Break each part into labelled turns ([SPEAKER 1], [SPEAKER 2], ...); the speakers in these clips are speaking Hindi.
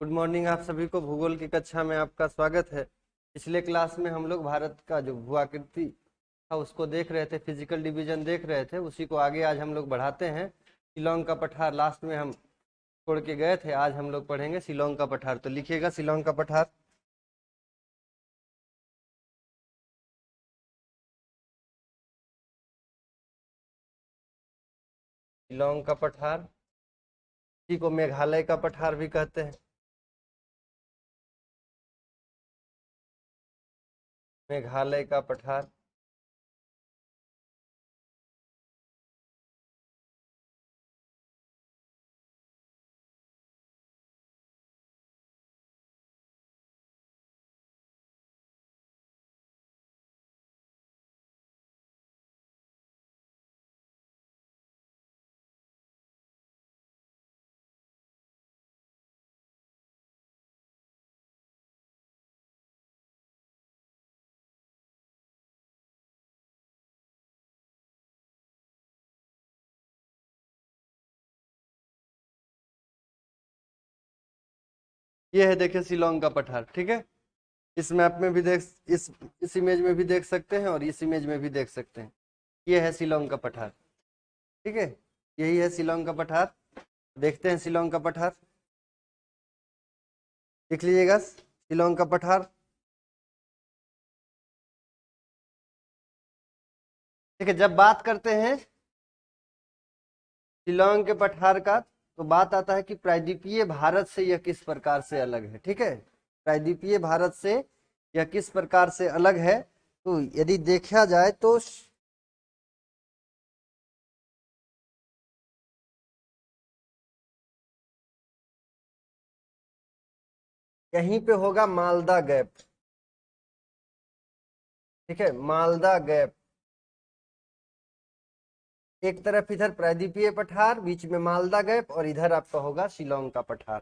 [SPEAKER 1] Good morning. आप सभी को भूगोल की कक्षा में आपका स्वागत है। पिछले क्लास में हम लोग भारत का जो भूआकृति था उसको देख रहे थे, फिजिकल डिवीजन देख रहे थे। उसी को आगे आज हम लोग बढ़ाते हैं। शिलोंग का पठार लास्ट में हम छोड़ के गए थे, आज हम लोग पढ़ेंगे शिलोंग का पठार। तो लिखिएगा शिलोंग का पठार। शिलोंग का पठार, इसी को मेघालय का पठार भी कहते हैं। मेघालय का पठार, ये है देखिए शिलोंग का पठार। ठीक है, इस मैप में भी देख, इस इमेज में भी देख सकते हैं और इस इमेज में भी देख सकते हैं। ये है शिलोंग का पठार। ठीक है, यही है शिलोंग का पठार। देखते हैं शिलोंग का पठार। लिख लीजिएगा शिलोंग का पठार। ठीक है, जब बात करते हैं शिलोंग के पठार का तो बात आता है कि प्रायद्वीपीय भारत से यह किस प्रकार से अलग है। ठीक है, प्रायद्वीपीय भारत से यह किस प्रकार से अलग है। तो यदि देखा जाए तो यहीं पे होगा मालदा गैप। ठीक है, मालदा गैप। एक तरफ इधर प्रायद्वीपीय पठार, बीच में मालदा गैप, और इधर आपका होगा शिलोंग का पठार।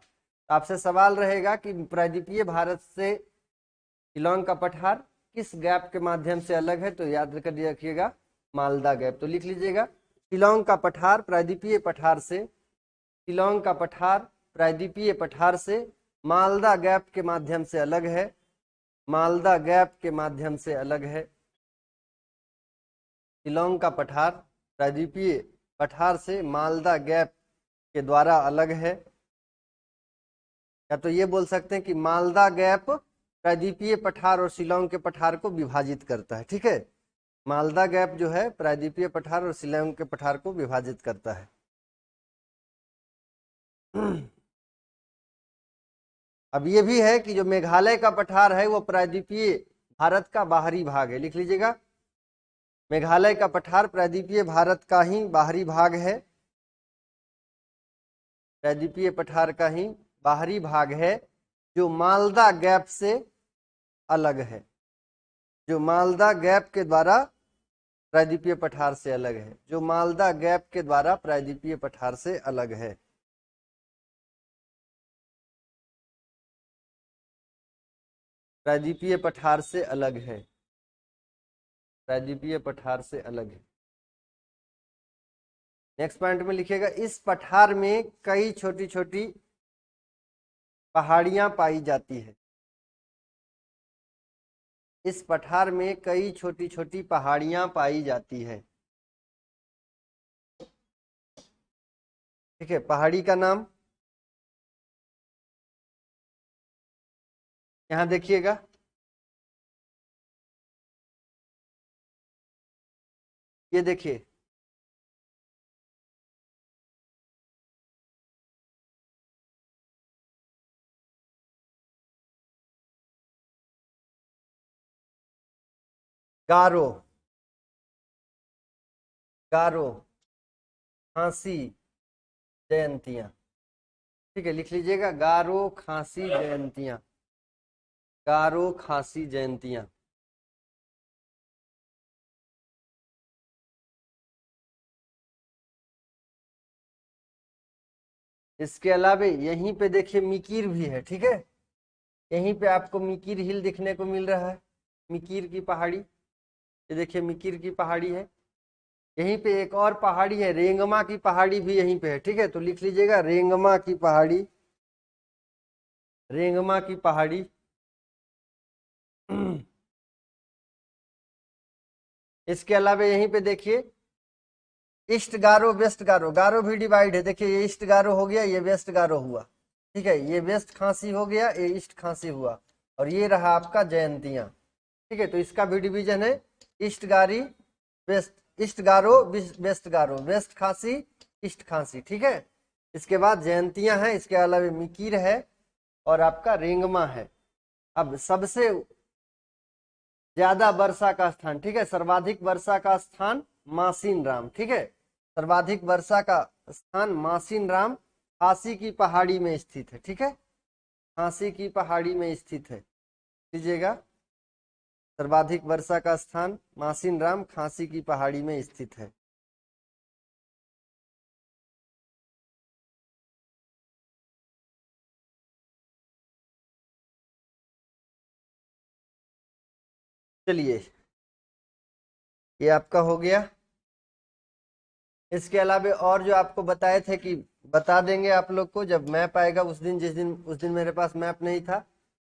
[SPEAKER 1] आपसे सवाल रहेगा कि प्रायद्वीपीय भारत से शिलोंग का पठार किस गैप के माध्यम से अलग है, तो याद कर रखिएगा मालदा गैप। तो लिख लीजिएगा शिलोंग का पठार प्रायद्वीपीय पठार से, शिलोंग का पठार प्रायद्वीपीय पठार से मालदा गैप के माध्यम से अलग है। मालदा गैप के माध्यम से अलग है। शिलोंग का पठार प्रायद्वीपीय पठार से मालदा गैप के द्वारा अलग है। या तो ये बोल सकते हैं कि मालदा गैप प्रायद्वीपीय पठार और शिलोंग के पठार को विभाजित करता है। ठीक है, मालदा गैप जो है प्रायद्वीपीय पठार और शिलोंग के पठार को विभाजित करता है। अब ये भी है कि जो मेघालय का पठार है वो प्रायद्वीपीय भारत का बाहरी भाग है। लिख लीजिएगा मेघालय का पठार प्रायद्वीपीय भारत का ही बाहरी भाग है। प्रायद्वीपीय पठार का ही बाहरी भाग है जो मालदा गैप से अलग है, जो मालदा गैप के द्वारा प्रायद्वीपीय पठार से अलग है, जो मालदा गैप के द्वारा प्रायद्वीपीय पठार से अलग है। प्रायद्वीपीय पठार से अलग है, प्रायद्वीपीय पठार से अलग है। नेक्स्ट पॉइंट में लिखिएगा इस पठार में कई छोटी छोटी पहाड़ियां पाई जाती है। इस पठार में कई छोटी छोटी पहाड़ियां पाई जाती है। ठीक है, पहाड़ी का नाम यहां देखिएगा, ये देखिए गारो, गारो खांसी जयंतियां। ठीक है, लिख लीजिएगा गारो खांसी जयंतियां, गारो खांसी जयंतियां। इसके अलावे यहीं पे देखिए मिकिर भी है। ठीक है, यहीं पे आपको मिकिर हिल देखने को मिल रहा है, मिकिर की पहाड़ी। ये देखिए मिकिर की पहाड़ी है। यहीं पे एक और पहाड़ी है रेंगमा की पहाड़ी भी यहीं पे है। ठीक है, तो लिख लीजिएगा रेंगमा की पहाड़ी, रेंगमा की पहाड़ी, इसके अलावा यहीं पे देखिए ईस्ट गारो वेस्ट गारो, गारो भी डिवाइड है। देखिए ये ईस्ट गारो हो गया, ये वेस्ट गारो हुआ, ठीक है, ये वेस्ट खासी हो गया, ये ईस्ट खासी हुआ, और ये रहा आपका जयंतियां, ठीक है। तो इसका भी डिवीजन है ईस्ट गारी वेस्ट, ईस्ट गारो वेस्ट गारो, वेस्ट खासी ईस्ट खासी, ठीक है। इसके बाद जयंतियां हैं, इसके अलावा मिकीर है और आपका रेंगमा है। अब सबसे ज्यादा वर्षा का स्थान, ठीक है, सर्वाधिक वर्षा का स्थान मासीन राम, ठीक है, सर्वाधिक वर्षा का स्थान मासीन राम खासी की पहाड़ी में स्थित है, ठीक है, खासी की पहाड़ी में स्थित है, लीजिएगा, सर्वाधिक वर्षा का स्थान मासीन राम खासी की पहाड़ी में स्थित है। चलिए ये आपका हो गया। इसके अलावा और जो आपको बताए थे कि बता देंगे आप लोग को जब मैप आएगा उस दिन, उस दिन मेरे पास मैप नहीं था।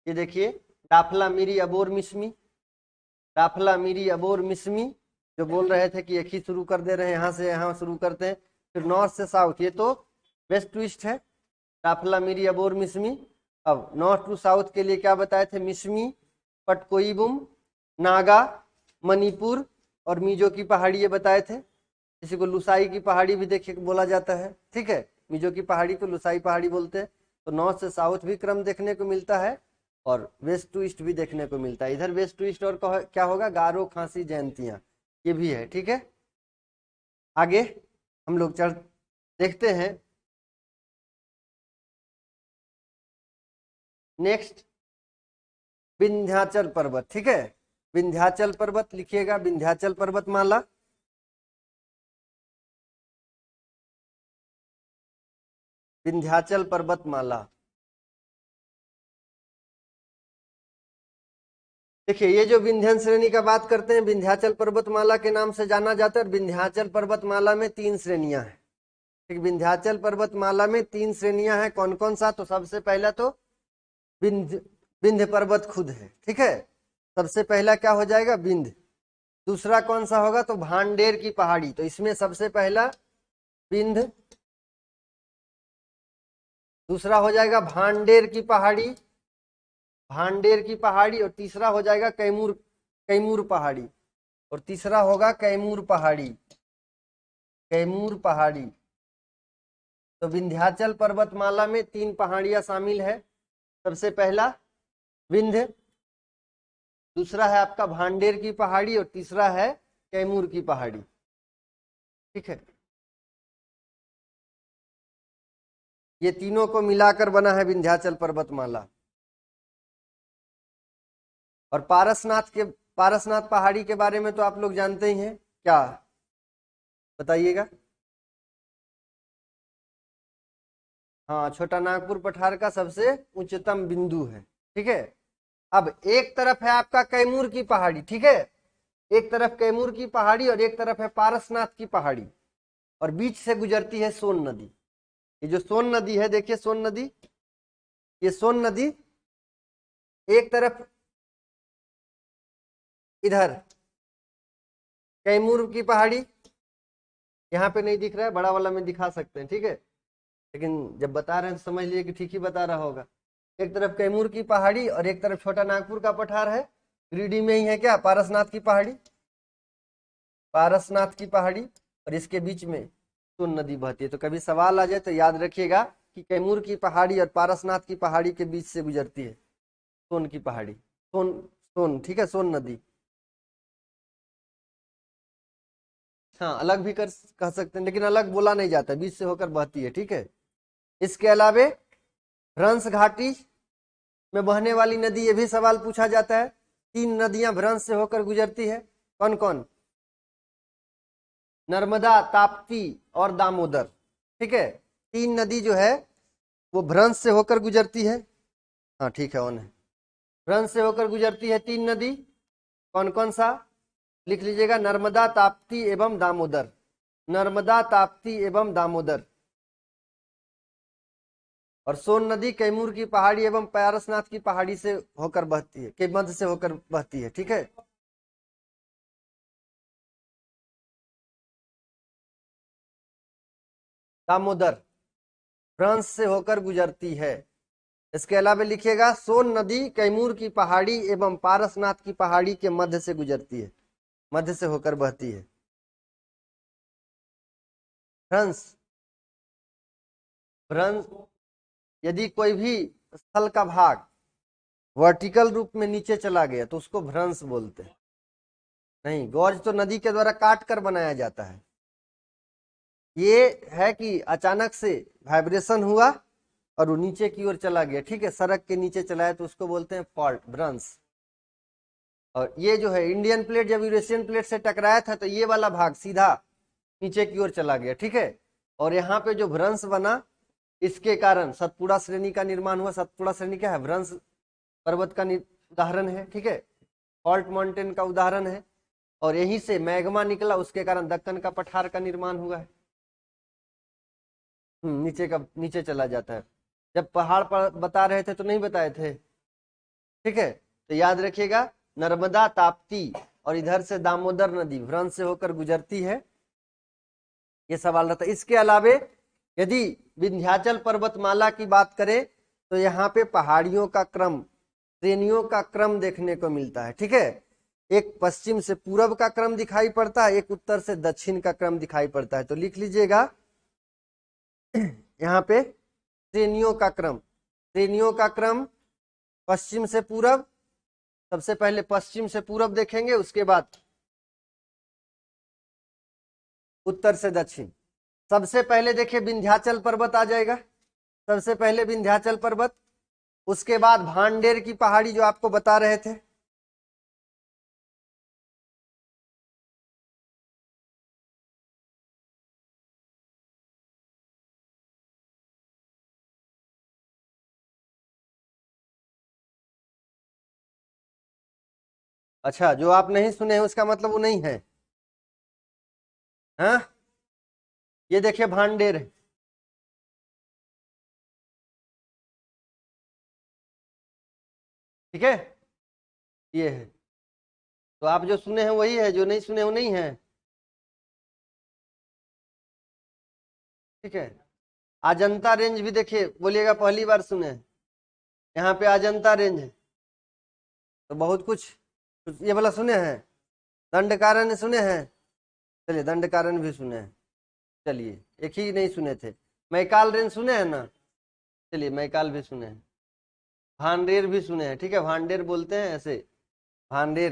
[SPEAKER 1] ये देखिए दाफला मिरी अबोर मिसमी, दाफला मिरी अबोर मिसमी, जो बोल रहे थे कि एक ही शुरू कर दे रहे हैं, यहाँ से यहाँ शुरू करते हैं, फिर नॉर्थ से साउथ, ये तो वेस्ट टू ईस्ट है, दाफला मिरी अबोर मिसमी। अब नॉर्थ टू साउथ के लिए क्या बताए थे, मिसमी, पटकोईबुम, नागा, मणिपुर और मिजो की पहाड़ी ये बताए थे। इसी को लुसाई की पहाड़ी भी देखिए बोला जाता है, ठीक है, मिजो की पहाड़ी को लुसाई पहाड़ी बोलते हैं। तो नॉर्थ से साउथ भी क्रम देखने को मिलता है और वेस्ट टू ईस्ट भी देखने को मिलता है। इधर वेस्ट टू ईस्ट और क्या होगा, गारो खासी जयंतियां, ये भी है, ठीक है। आगे हम लोग चल देखते हैं नेक्स्ट, विंध्याचल पर्वत, ठीक है, विंध्याचल पर्वत लिखिएगा, विंध्याचल पर्वतमाला, विंध्याचल पर्वतमाला। देखिए ये जो विंध्यन श्रेणी का बात करते हैं, विंध्याचल पर्वतमाला के नाम से जाना जाता है। और विंध्याचल पर्वतमाला में 3 श्रेणियां हैं, ठीक, विंध्याचल पर्वतमाला में 3 श्रेणियां हैं। कौन कौन सा, तो सबसे पहला तो विंध्य, विंध्य पर्वत खुद है, ठीक है, सबसे पहला क्या हो जाएगा, विंध्य। दूसरा कौन सा होगा, तो भांडेर की पहाड़ी, तो इसमें सबसे पहला विंध्य, दूसरा हो जाएगा भांडेर की पहाड़ी, भांडेर की पहाड़ी, और तीसरा हो जाएगा कैमूर, कैमूर पहाड़ी, और तीसरा होगा कैमूर पहाड़ी, कैमूर पहाड़ी। तो विंध्याचल पर्वतमाला में 3 पहाड़ियां शामिल है, सबसे पहला विंध्य, दूसरा है आपका भांडेर की पहाड़ी, और तीसरा है कैमूर की पहाड़ी, ठीक है। ये तीनों को मिलाकर बना है विंध्याचल पर्वतमाला। और पारसनाथ पहाड़ी के बारे में तो आप लोग जानते ही हैं, क्या बताइएगा। हाँ, छोटा नागपुर पठार का सबसे उच्चतम बिंदु है, ठीक है। अब एक तरफ है आपका कैमूर की पहाड़ी, ठीक है, एक तरफ कैमूर की पहाड़ी और एक तरफ है पारसनाथ की पहाड़ी, और बीच से गुजरती है सोन नदी। ये जो सोन नदी है, देखिए सोन नदी, ये सोन नदी एक तरफ इधर कैमूर की पहाड़ी, यहाँ पे नहीं दिख रहा है, बड़ा वाला में दिखा सकते हैं, ठीक है, लेकिन जब बता रहे हैं तो समझ लिए कि ठीक ही बता रहा होगा। एक तरफ कैमूर की पहाड़ी और एक तरफ छोटा नागपुर का पठार है, गिरिडीह में ही है क्या, पारसनाथ की पहाड़ी, पारसनाथ की पहाड़ी, और इसके बीच में सोन नदी बहती है। तो कभी सवाल आ जाए तो याद रखिएगा कि कैमूर की पहाड़ी और पारसनाथ की पहाड़ी के बीच से गुजरती है सोन की पहाड़ी, सोन, सोन, ठीक है, सोन नदी। हाँ, अलग भी कह सकते हैं, लेकिन अलग बोला नहीं जाता, बीच से होकर बहती है, ठीक है। इसके अलावे भ्रंश घाटी में बहने वाली नदी, ये भी सवाल पूछा जाता है। 3 नदियां भ्रंश से होकर गुजरती है, कौन कौन, नर्मदा, ताप्ती और दामोदर, ठीक है, 3 नदी जो है वो भ्रंश से होकर गुजरती है। हाँ ठीक है, ऑन है, भ्रंश से होकर गुजरती है 3 नदी, कौन कौन सा, लिख लीजिएगा, नर्मदा, ताप्ती एवं दामोदर, नर्मदा, ताप्ती एवं दामोदर। और सोन नदी कैमूर की पहाड़ी एवं पारसनाथ की पहाड़ी से होकर बहती है, के मध्य से होकर बहती है। ठीक है, दामोदर फ्रांस से होकर गुजरती है। इसके अलावा लिखिएगा सोन नदी कैमूर की पहाड़ी एवं पारसनाथ की पहाड़ी के मध्य से गुजरती है, मध्य से होकर बहती है। फ्रांस, फ्रांस, यदि कोई भी स्थल का भाग वर्टिकल रूप में नीचे चला गया तो उसको भ्रंश बोलते हैं। नहीं, गॉर्ज तो नदी के द्वारा काट कर बनाया जाता है। ये है कि अचानक से वाइब्रेशन हुआ और वो नीचे की ओर चला गया। ठीक है, सड़क के नीचे चला है तो उसको बोलते हैं फॉल्ट, भ्रंश। और ये जो है इंडियन प्लेट जब यूरेशियन प्लेट से टकराया था तो ये वाला भाग सीधा नीचे की ओर चला गया। ठीक है, और यहाँ पे जो भ्रंश बना इसके कारण सतपुड़ा श्रेणी का निर्माण हुआ। सतपुड़ा श्रेणी क्या है? भ्रंश पर्वत का उदाहरण है। ठीक है, फॉल्ट माउंटेन का उदाहरण है। और यहीं से मैग्मा निकला, उसके कारण दक्कन का पठार का निर्माण हुआ है। नीचे चला जाता है। जब पहाड़ पर बता रहे थे तो नहीं बताए थे। ठीक है, तो याद रखिएगा नर्मदा, ताप्ती और इधर से दामोदर नदी भ्रंश से होकर गुजरती है। ये सवाल रहता है। इसके अलावे यदि विंध्याचल पर्वतमाला की बात करें तो यहाँ पे पहाड़ियों का क्रम, श्रेणियों का क्रम देखने को मिलता है। ठीक है, एक पश्चिम से पूरब का क्रम दिखाई पड़ता है, एक उत्तर से दक्षिण का क्रम दिखाई पड़ता है। तो लिख लीजिएगा यहाँ पे श्रेणियों का क्रम, श्रेणियों का क्रम पश्चिम से पूरब। सबसे पहले पश्चिम से पूरब देखेंगे, उसके बाद उत्तर से दक्षिण। सबसे पहले देखिए विंध्याचल पर्वत आ जाएगा, सबसे पहले विंध्याचल पर्वत, उसके बाद भांडेर की पहाड़ी जो आपको बता रहे थे। अच्छा, जो आप नहीं सुने हैं उसका मतलब वो नहीं है। हाँ, ये देखिए भांडेर है। ठीक है, ये है। तो आप जो सुने हैं वही है, जो नहीं सुने वो नहीं है। ठीक है, अजंता रेंज भी देखिए, बोलिएगा पहली बार सुने हैं। यहाँ पे अजंता रेंज है। तो बहुत कुछ, ये वाला सुने हैं। दंडकारण्य सुने हैं? चलिए दंडकारण्य भी सुने हैं। चलिए, एक ही नहीं सुने थे। मैकाल रेंज सुने हैं ना? चलिए मैकाल भी सुने हैं। भांडेर भी सुने हैं। ठीक है, भांडेर बोलते हैं ऐसे, भांडेर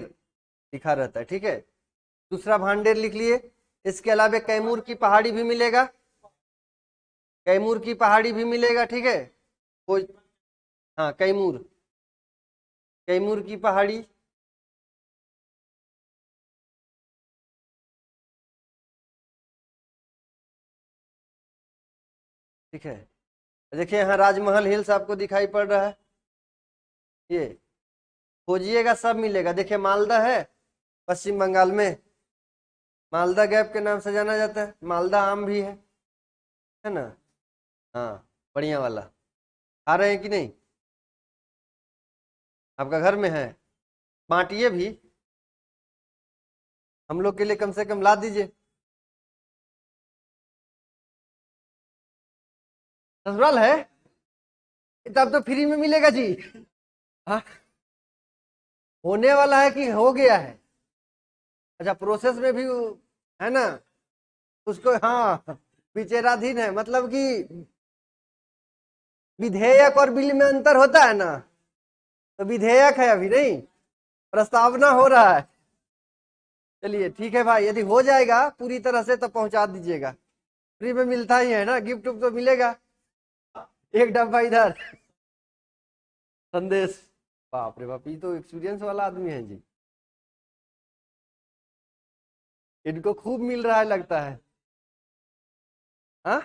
[SPEAKER 1] लिखा रहता है। ठीक है, दूसरा भांडेर लिख लिए। इसके अलावा कैमूर की पहाड़ी भी मिलेगा, कैमूर की पहाड़ी भी मिलेगा। ठीक है, कोई, हाँ कैमूर, कैमूर की पहाड़ी। ठीक है, देखिए यहाँ राजमहल हिल्स आपको दिखाई पड़ रहा है। ये खोजिएगा सब मिलेगा। देखिए मालदा है पश्चिम बंगाल में, मालदा गैप के नाम से जाना जाता है। मालदा आम भी है ना? हाँ, बढ़िया वाला। आ रहे हैं कि नहीं? आपका घर में है? बांटिए भी, हम लोग के लिए कम से कम ला दीजिए। ससुराल है तब तो फ्री में मिलेगा जी। हाँ, होने वाला है कि हो गया है? अच्छा, प्रोसेस में भी है ना उसको? हाँ, विचाराधीन है, मतलब कि विधेयक और बिल में अंतर होता है ना। तो विधेयक है अभी नहीं, प्रस्तावना हो रहा है। चलिए ठीक है भाई, यदि हो जाएगा पूरी तरह से तो पहुंचा दीजिएगा। फ्री में मिलता ही है ना, गिफ्ट उफ्ट तो मिलेगा। एक डब्बा इधर संदेश। बाप रे बाप, ये तो एक्सपीरियंस वाला आदमी है जी, इनको खूब मिल रहा है लगता है। हाँ,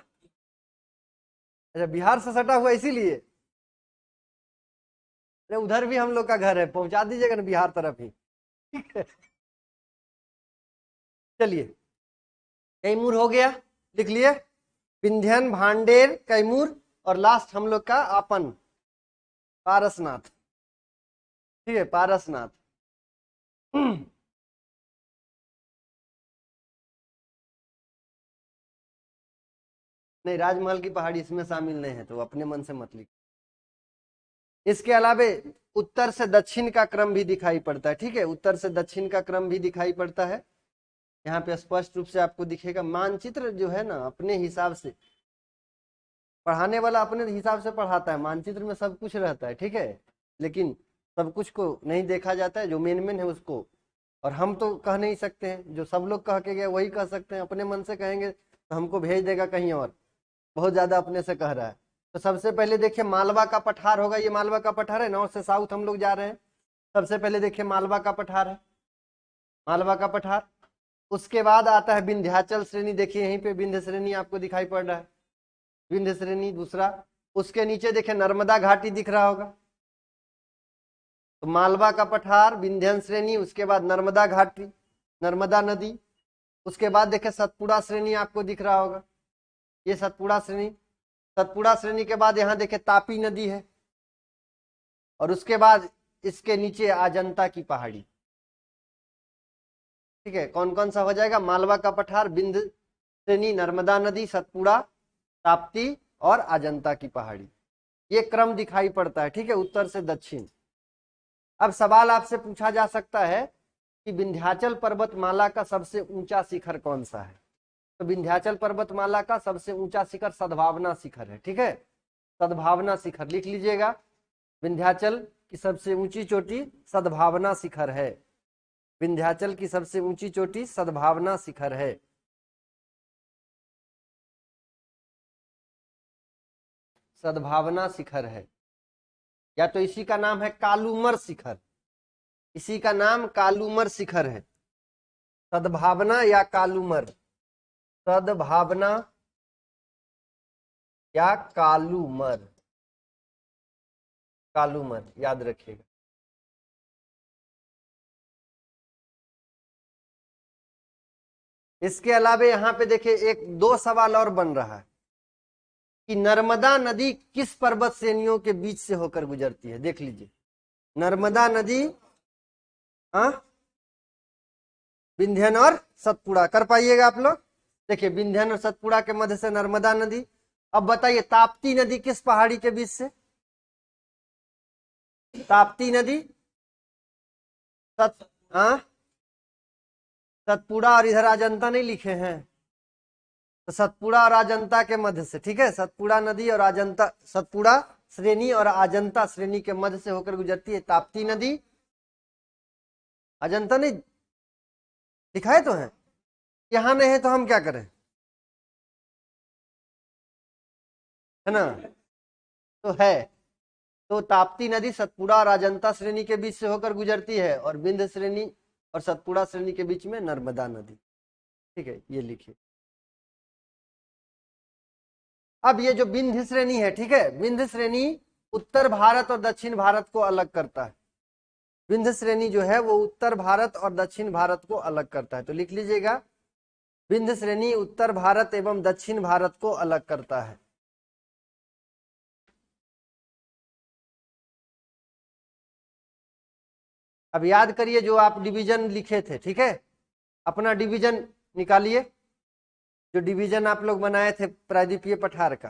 [SPEAKER 1] अच्छा बिहार से सटा हुआ इसीलिए। अरे उधर भी हम लोग का घर है, पहुंचा दीजिएगा ना बिहार तरफ ही। ठीक है, चलिए कैमूर हो गया, लिख लिए। विंध्यन, भांडेर, कैमूर और लास्ट हम लोग का अपन पारसनाथ, ठीक है, पारसनाथ। नहीं, राजमहल की पहाड़ी इसमें शामिल नहीं है, तो अपने मन से मत लिख। इसके अलावे उत्तर से दक्षिण का क्रम भी दिखाई पड़ता है, ठीक है, उत्तर से दक्षिण का क्रम भी दिखाई पड़ता है। यहाँ पे स्पष्ट रूप से आपको दिखेगा। मानचित्र जो है ना अपने हिसाब से, पढ़ाने वाला अपने हिसाब से पढ़ाता है, मानचित्र में सब कुछ रहता है, ठीक है, लेकिन सब कुछ को नहीं देखा जाता है, जो मेन मेन है उसको। और हम तो कह नहीं सकते हैं, जो सब लोग कह के गए वही कह सकते हैं। अपने मन से कहेंगे तो हमको भेज देगा कहीं और, बहुत ज्यादा अपने से कह रहा है। तो सबसे पहले देखिए मालवा का पठार होगा, ये मालवा का पठार है, नॉर्थ से साउथ हम लोग जा रहे हैं। सबसे पहले देखिए मालवा का पठार है, मालवा का पठार। उसके बाद आता है विंध्याचल श्रेणी, देखिए यहीं पे विंध्य श्रेणी आपको दिखाई पड़ रहा है, विंध्य श्रेणी दूसरा। उसके नीचे देखिए नर्मदा घाटी दिख रहा होगा, तो मालवा का पठार, विंध्यन श्रेणी, उसके बाद नर्मदा घाटी, नर्मदा नदी। उसके बाद देखिए सतपुड़ा श्रेणी आपको दिख रहा होगा, ये सतपुड़ा श्रेणी। सतपुड़ा श्रेणी के बाद यहाँ देखिए तापी नदी है, और उसके बाद इसके नीचे अजंता की पहाड़ी, ठीक है। कौन कौन सा हो जाएगा? मालवा का पठार, विंध्य श्रेणी, नर्मदा नदी, सतपुड़ा, ताप्ती और अजंता की पहाड़ी, ये क्रम दिखाई पड़ता है, ठीक है, उत्तर से दक्षिण। अब सवाल आपसे पूछा जा सकता है कि विंध्याचल पर्वतमाला का सबसे ऊंचा शिखर कौन सा है? तो विंध्याचल पर्वतमाला का सबसे ऊंचा शिखर सद्भावना शिखर है, ठीक है, सद्भावना शिखर लिख लीजिएगा। विंध्याचल की सबसे ऊंची चोटी सद्भावना शिखर है, विंध्याचल की सबसे ऊंची चोटी सद्भावना शिखर है। सद्भावना शिखर है, या तो इसी का नाम है कालूमर शिखर, इसी का नाम कालूमर शिखर है, सद्भावना या कालूमर, सद्भावना या कालूमर, कालूमर याद रखिएगा। इसके अलावा यहाँ पे देखिए एक दो सवाल और बन रहा है कि नर्मदा नदी किस पर्वत श्रेणियों के बीच से होकर गुजरती है? देख लीजिए, नर्मदा नदी, हाँ, विंध्यन और सतपुड़ा कर पाइएगा आप लोग? देखिए विंध्यन और सतपुड़ा के मध्य से नर्मदा नदी। अब बताइए ताप्ती नदी किस पहाड़ी के बीच से? ताप्ती नदी हाँ, सतपुड़ा और इधर अजंता नहीं लिखे हैं, तो सतपुड़ा और अजंता के मध्य से, ठीक है, सतपुड़ा नदी और अजंता, सतपुड़ा श्रेणी और अजंता श्रेणी के मध्य से होकर गुजरती है ताप्ती नदी। अजंता नहीं दिखाए तो है, यहां नहीं है तो हम क्या करें, है ना, तो है। तो ताप्ती नदी सतपुड़ा और अजंता श्रेणी के बीच से होकर गुजरती है, और विंध्य श्रेणी और सतपुड़ा श्रेणी के बीच में नर्मदा नदी, ठीक है, ये लिखिए। अब ये जो विंध्य श्रेणी है, ठीक है, विंध्य श्रेणी उत्तर भारत और दक्षिण भारत को अलग करता है। विंध्य श्रेणी जो है वो उत्तर भारत और दक्षिण भारत को अलग करता है, तो लिख लीजिएगा, विंध्य श्रेणी उत्तर भारत एवं दक्षिण भारत को अलग करता है। अब याद करिए जो आप डिवीजन लिखे थे, ठीक है, अपना डिवीजन निकालिए, जो डिवीजन आप लोग बनाए थे प्रायद्वीपीय पठार का।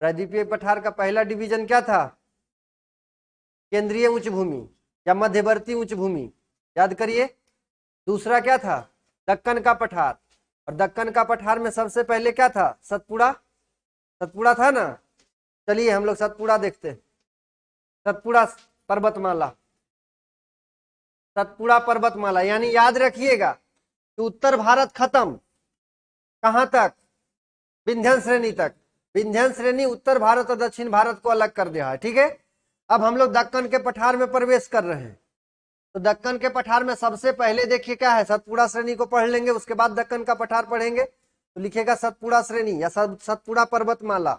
[SPEAKER 1] प्रायद्वीपीय पठार का पहला डिवीजन क्या था? केंद्रीय उच्च भूमि या मध्यवर्ती उच्च भूमि, याद करिए। दूसरा क्या था? दक्कन का पठार, और दक्कन का पठार में सबसे पहले क्या था? सतपुड़ा, सतपुड़ा था ना। चलिए हम लोग सतपुड़ा देखते हैं, सतपुड़ा पर्वतमाला, सतपुड़ा पर्वतमाला, यानी याद रखिएगा कि उत्तर भारत खत्म कहां तक? विंध्यन श्रेणी तक। विंध्यन श्रेणी उत्तर भारत और दक्षिण भारत को अलग कर दिया है, ठीक है। अब हम लोग दक्कन के पठार में प्रवेश कर रहे हैं, तो दक्कन के पठार में सबसे पहले देखिए क्या है, सतपुड़ा श्रेणी को पढ़ लेंगे, उसके बाद दक्कन का पठार पढ़ेंगे, तो लिखेगा सतपुड़ा श्रेणी या सतपुड़ा पर्वतमाला,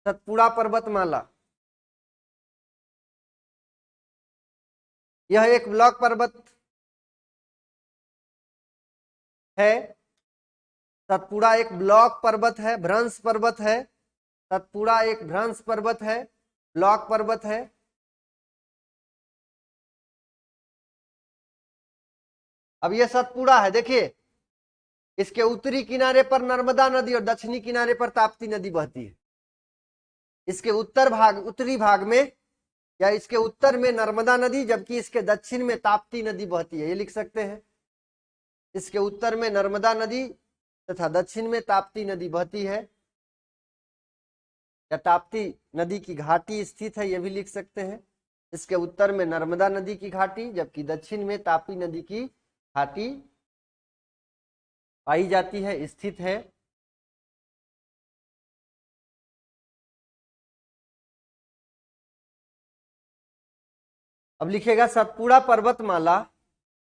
[SPEAKER 1] सतपुड़ा पर्वतमाला। यह एक ब्लॉक पर्वत है, सतपुड़ा एक ब्लॉक पर्वत है, भ्रंश पर्वत है, सतपुड़ा एक भ्रंश पर्वत है, ब्लॉक पर्वत है। अब ये सतपुड़ा है, देखिए इसके उत्तरी किनारे पर नर्मदा नदी और दक्षिणी किनारे पर ताप्ती नदी बहती है। इसके उत्तरी भाग में या इसके उत्तर में नर्मदा नदी, जबकि इसके दक्षिण में ताप्ती नदी बहती है, ये लिख सकते हैं। इसके उत्तर में नर्मदा नदी तथा दक्षिण में ताप्ती नदी बहती है, या ताप्ती नदी की घाटी स्थित है, ये भी लिख सकते हैं। इसके उत्तर में नर्मदा नदी की घाटी, जबकि दक्षिण में ताप्ती नदी की घाटी पाई जाती है, स्थित है। अब लिखेगा सतपुड़ा पर्वतमाला,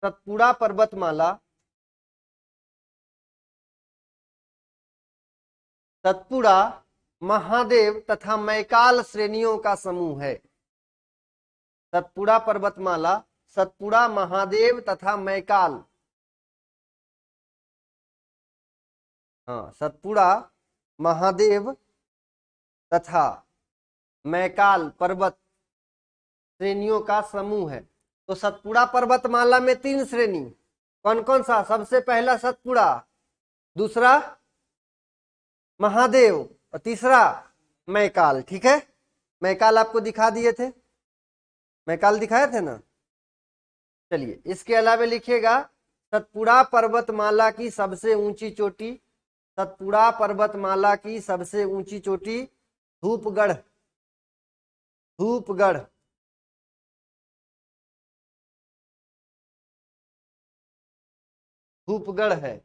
[SPEAKER 1] सतपुड़ा पर्वतमाला सतपुड़ा महादेव तथा मैकाल श्रेणियों का समूह है। सतपुड़ा पर्वतमाला सतपुड़ा महादेव तथा मैकाल, हाँ, सतपुड़ा महादेव तथा मैकाल पर्वत श्रेणियों का समूह है। तो सतपुड़ा पर्वतमाला में 3 श्रेणी, कौन कौन सा? सबसे पहला सतपुड़ा, दूसरा महादेव और तीसरा मैकाल। ठीक है, मैकाल आपको दिखा दिए थे, मैकाल दिखाए थे ना। चलिए इसके अलावा लिखिएगा सतपुड़ा पर्वतमाला की सबसे ऊंची चोटी, सतपुड़ा पर्वतमाला की सबसे ऊंची चोटी धूपगढ़, धूपगढ़, धूपगढ़ है,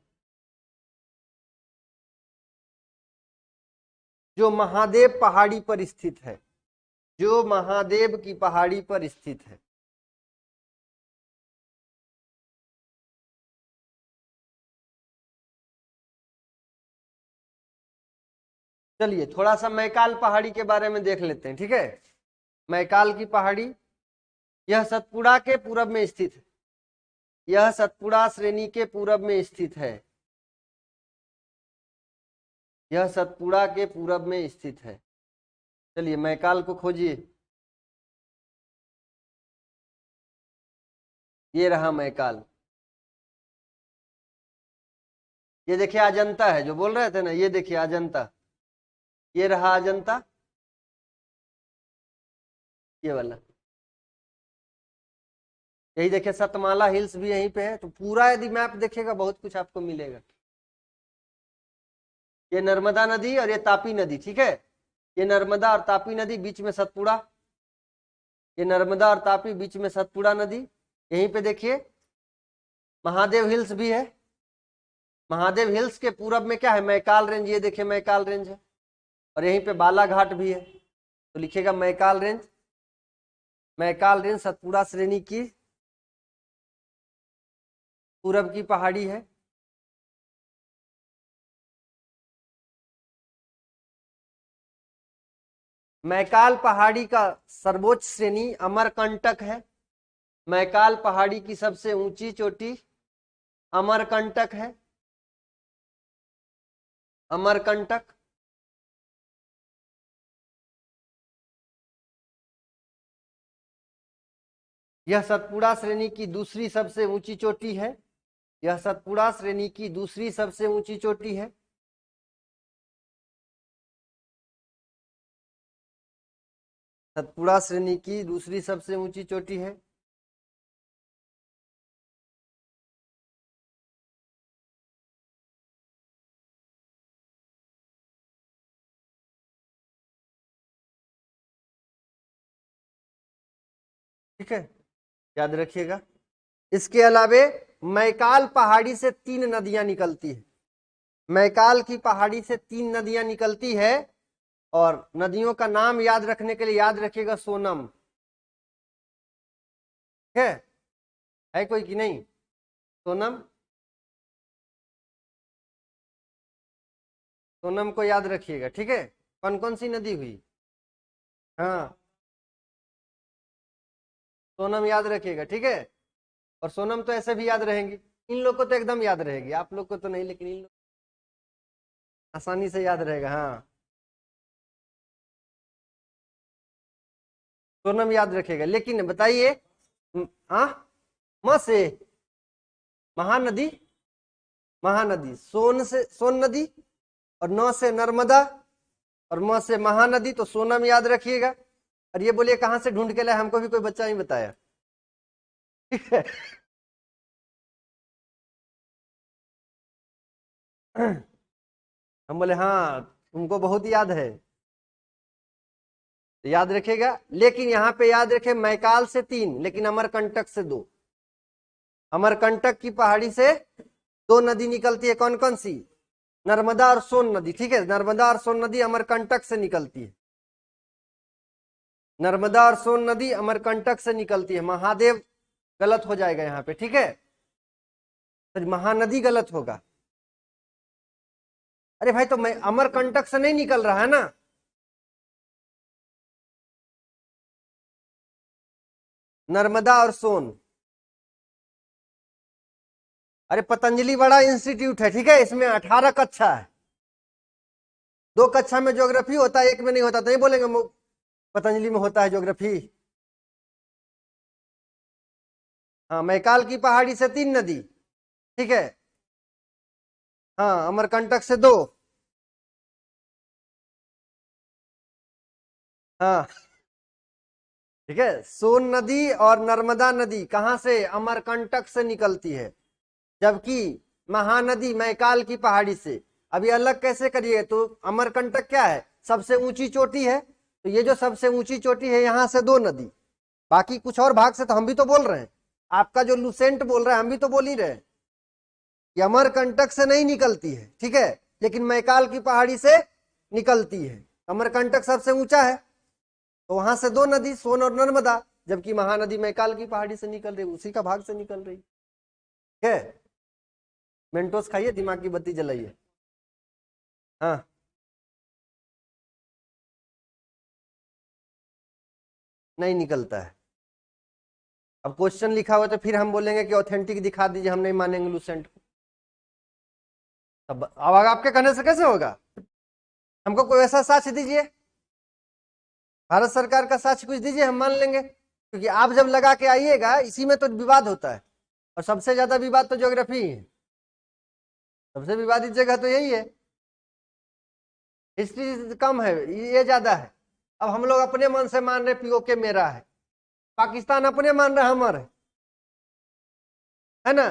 [SPEAKER 1] जो महादेव पहाड़ी पर स्थित है, जो महादेव की पहाड़ी पर स्थित है। चलिए थोड़ा सा मैकाल पहाड़ी के बारे में देख लेते हैं। ठीक है, मैकाल की पहाड़ी यह सतपुड़ा के पूरब में स्थित है, यह सतपुड़ा श्रेणी के पूरब में स्थित है, यह सतपुड़ा के पूरब में स्थित है। चलिए मैकाल को खोजिए, ये रहा मैकाल। ये देखिए अजंता है, जो बोल रहे थे ना, ये देखिए अजंता, ये रहा अजंता, ये वाला, यही देखिए सतमाला हिल्स भी यहीं पे है। तो पूरा यदि मैप देखिएगा बहुत कुछ आपको मिलेगा। ये नर्मदा नदी और ये तापी नदी, ठीक है, ये नर्मदा और तापी नदी, बीच में सतपुड़ा, ये नर्मदा और तापी, बीच में सतपुड़ा नदी। यहीं पे देखिए महादेव हिल्स भी है, महादेव हिल्स के पूरब में क्या है? मैकाल रेंज, ये देखिए मैकाल रेंज है, और यहीं पे बालाघाट भी है। तो लिखिएगा मैकाल रेंज, मैकाल रेंज सतपुड़ा श्रेणी की पूरब की पहाड़ी है। मैकाल पहाड़ी का सर्वोच्च श्रेणी अमरकंटक है, मैकाल पहाड़ी की सबसे ऊंची चोटी अमरकंटक है, अमरकंटक। यह सतपुड़ा श्रेणी की दूसरी सबसे ऊंची चोटी है, यह सतपुड़ा श्रेणी की दूसरी सबसे ऊंची चोटी है। सतपुड़ा श्रेणी की दूसरी सबसे ऊंची चोटी है। ठीक है, याद रखिएगा। इसके अलावे मैकाल पहाड़ी से 3 नदियां निकलती है, मैकाल की पहाड़ी से 3 नदियां निकलती है, और नदियों का नाम याद रखने के लिए याद रखिएगा सोनम। ठीक है कोई कि नहीं? सोनम, सोनम को याद रखिएगा। ठीक है, कौन कौन सी नदी हुई? हाँ, सोनम याद रखिएगा। ठीक है, और सोनम तो ऐसे भी याद रहेंगी, इन लोग को तो एकदम याद रहेगी, आप लोग को तो नहीं, लेकिन इन लोग आसानी से याद रहेगा। हाँ, सोनम याद रखेगा, लेकिन बताइए म से महानदी, महानदी, सोन से सोन नदी, और न से नर्मदा, और म से महानदी, तो सोनम याद रखिएगा। और ये बोलिए कहां से ढूंढ के लाए, हमको भी कोई बच्चा नहीं बताया, ठीक है। हम बोले हाँ तुमको बहुत याद है, तो याद रखेगा। लेकिन यहाँ पे याद रखे मैकाल से 3, लेकिन अमरकंटक से 2। अमरकंटक की पहाड़ी से 2 नदी निकलती है, कौन कौन सी? नर्मदा और सोन नदी, ठीक है। नर्मदा और सोन नदी अमरकंटक से निकलती है, नर्मदा और सोन नदी अमरकंटक से निकलती है। महादेव गलत हो जाएगा यहाँ पे, ठीक है, तो महानदी गलत होगा। अरे भाई तो मैं अमरकंटक से नहीं निकल रहा है ना, नर्मदा और सोन। अरे पतंजलि बड़ा इंस्टीट्यूट है, ठीक है, इसमें 18 कक्षा है, 2 कक्षा में ज्योग्राफी होता है, 1 में नहीं होता, तो नहीं बोलेंगे पतंजलि में होता है ज्योग्राफी। हाँ, मैकाल की पहाड़ी से 3 नदी, ठीक है। हाँ, अमरकंटक से 2। हाँ ठीक है, सोन नदी और नर्मदा नदी कहां से? अमरकंटक से निकलती है, जबकि महानदी मैकाल की पहाड़ी से। अभी अलग कैसे करिए, तो अमरकंटक क्या है? सबसे ऊंची चोटी है, तो ये जो सबसे ऊंची चोटी है यहां से 2 नदी, बाकी कुछ और भाग से तो हम भी तो बोल रहे हैं, आपका जो लुसेंट बोल रहा है हम भी तो बोल ही रहे हैं, कि अमरकंटक से नहीं निकलती है, ठीक है, लेकिन मैकाल की पहाड़ी से निकलती है। अमरकंटक सबसे ऊंचा है, तो वहां से 2 नदी, सोन और नर्मदा, जबकि महानदी मैकाल की पहाड़ी से निकल रही, उसी का भाग से निकल रही, ठीक है। मेंटोस खाइए, दिमाग की बत्ती जलाइए। हाँ नहीं निकलता है। अब क्वेश्चन लिखा हुआ तो फिर हम बोलेंगे कि ऑथेंटिक दिखा दीजिए, हम नहीं मानेंगे लुसेंट को। अब आपके कहने से कैसे होगा? हमको कोई ऐसा साक्ष्य दीजिए, भारत सरकार का साक्ष्य कुछ दीजिए, हम मान लेंगे, क्योंकि आप जब लगा के आइएगा इसी में तो विवाद होता है, और सबसे ज्यादा विवाद तो ज्योग्राफी ही है, सबसे विवादित जगह तो यही है। हिस्ट्री कम है, ये ज्यादा है। अब हम लोग अपने मन से मान रहे पीओके मेरा है, पाकिस्तान अपने मान रहा हमारा है ना,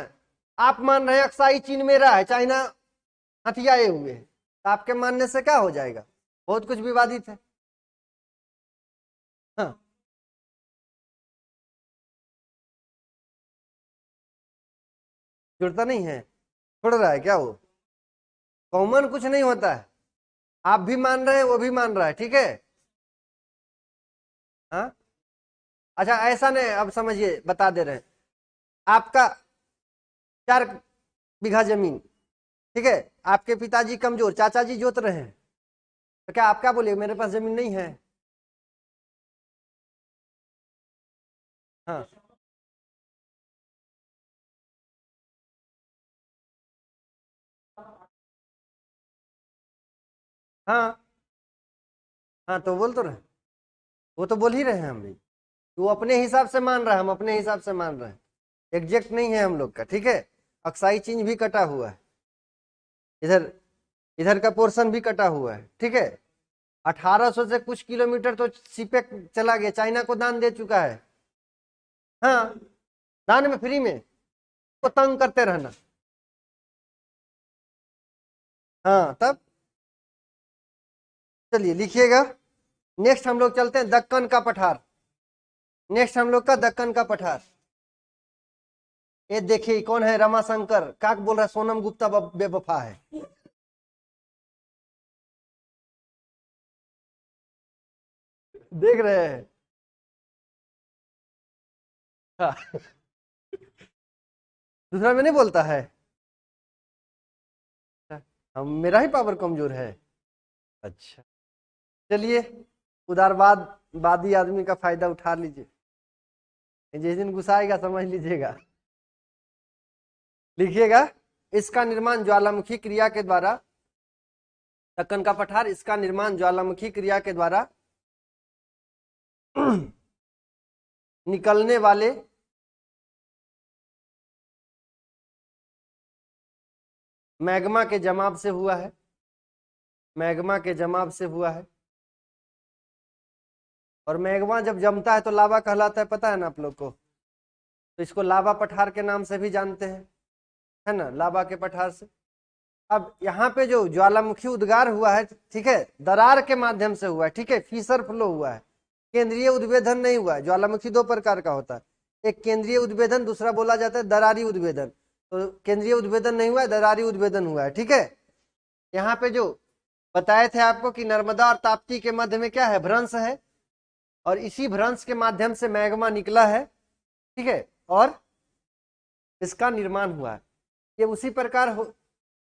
[SPEAKER 1] आप मान रहे अक्साई चीन मेरा है, चाइना हथियाए हुए है, तो आपके मानने से क्या हो जाएगा? बहुत कुछ विवादित है। हाँ जुड़ता नहीं है, छोड़ रहा है क्या वो? कॉमन कुछ नहीं होता है, आप भी मान रहे हैं वो भी मान रहा है, ठीक है। हाँ अच्छा ऐसा नहीं, अब समझिए, बता दे रहे हैं, आपका 4 बीघा जमीन, ठीक है, आपके पिताजी कमजोर, चाचा जी जोत रहे हैं, तो क्या आप क्या बोलिए, मेरे पास जमीन नहीं है? हाँ हाँ हाँ, तो बोल तो रहे, वो तो बोल ही रहे हैं हम भी, वो अपने हिसाब से मान रहा है, हम अपने हिसाब से मान रहे हैं, एग्जैक्ट नहीं है हम लोग का, ठीक है। अक्साई चीन भी कटा हुआ है, इधर इधर का पोर्शन भी कटा हुआ है, ठीक है। 1800 से कुछ किलोमीटर तो सीपेक चला गया, चाइना को दान दे चुका है। हाँ दान में, फ्री में, को तंग करते रहना। हाँ तब चलिए लिखिएगा। नेक्स्ट हम लोग चलते हैं दक्कन का पठार, नेक्स्ट हम लोग का दक्कन का पठार। ये देखिए कौन है, रमाशंकर काक बोल रहा है सोनम गुप्ता बेवफा है। देख रहे हैं? हाँ। दूसरा में नहीं बोलता है, हम मेरा ही पावर कमजोर है। अच्छा चलिए, उदारवाद वादी आदमी का फायदा उठा लीजिए, जिस दिन गुस्साएगा समझ लीजिएगा। लिखिएगा, इसका निर्माण ज्वालामुखी क्रिया के द्वारा, दक्कन का पठार, इसका निर्माण ज्वालामुखी क्रिया के द्वारा निकलने वाले मैग्मा के जमाव से हुआ है, मैग्मा के जमाव से हुआ है। और मैग्मा जब जमता है तो लावा कहलाता है, पता है ना आप लोग को। तो इसको लावा पठार के नाम से भी जानते हैं, है ना, लावा के पठार से। अब यहाँ पे जो ज्वालामुखी उद्गार हुआ है, ठीक है, दरार के माध्यम से हुआ है, ठीक है, फीसर फ्लो हुआ है, केंद्रीय उद्भेदन नहीं हुआ है। ज्वालामुखी दो प्रकार का होता है, एक केंद्रीय उद्भेदन, दूसरा बोला जाता है दरारी उद्भेदन। तो केंद्रीय उद्भेदन नहीं हुआ है, दरारी उद्भेदन हुआ है, ठीक है। यहाँ पे जो बताए थे आपको कि नर्मदा और ताप्ती के मध्य में क्या है, भ्रंश है, और इसी भ्रंश के माध्यम से मैग्मा निकला है, ठीक है, और इसका निर्माण हुआ है। ये उसी प्रकार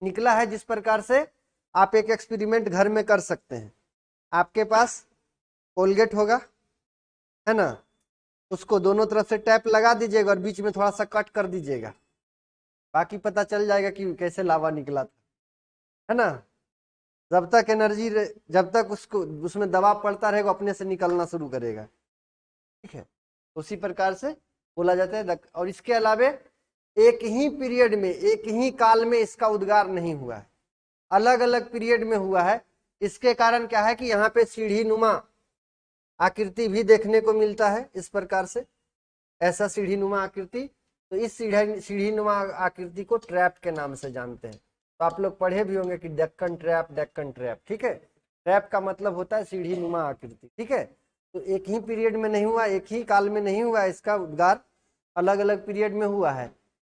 [SPEAKER 1] निकला है जिस प्रकार से आप एक एक्सपेरिमेंट घर में कर सकते हैं। आपके पास कोलगेट होगा, है ना, उसको दोनों तरफ से टैप लगा दीजिएगा और बीच में थोड़ा सा कट कर दीजिएगा, बाकी पता चल जाएगा कि कैसे लावा निकला था, है ना। जब तक एनर्जी, जब तक उसको उसमें दबाव पड़ता रहेगा अपने से निकलना शुरू करेगा, ठीक है। उसी प्रकार से बोला जाता है। और इसके अलावे एक ही पीरियड में, एक ही काल में इसका उद्गार नहीं हुआ है, अलग अलग पीरियड में हुआ है। इसके कारण क्या है कि यहाँ पे सीढ़ी नुमा आकृति भी देखने को मिलता है, इस प्रकार से ऐसा सीढ़ी नुमा आकृति। तो इस सीढ़ी नुमा आकृति को ट्रैप के नाम से जानते हैं। तो आप लोग पढ़े भी होंगे कि डेक्कन ट्रैप, डेक्कन ट्रैप, ठीक है। ट्रैप का मतलब होता है सीढ़ी नुमा आकृति, ठीक है। तो एक ही पीरियड में नहीं हुआ, एक ही काल में नहीं हुआ, इसका उद्गार अलग अलग पीरियड में हुआ है।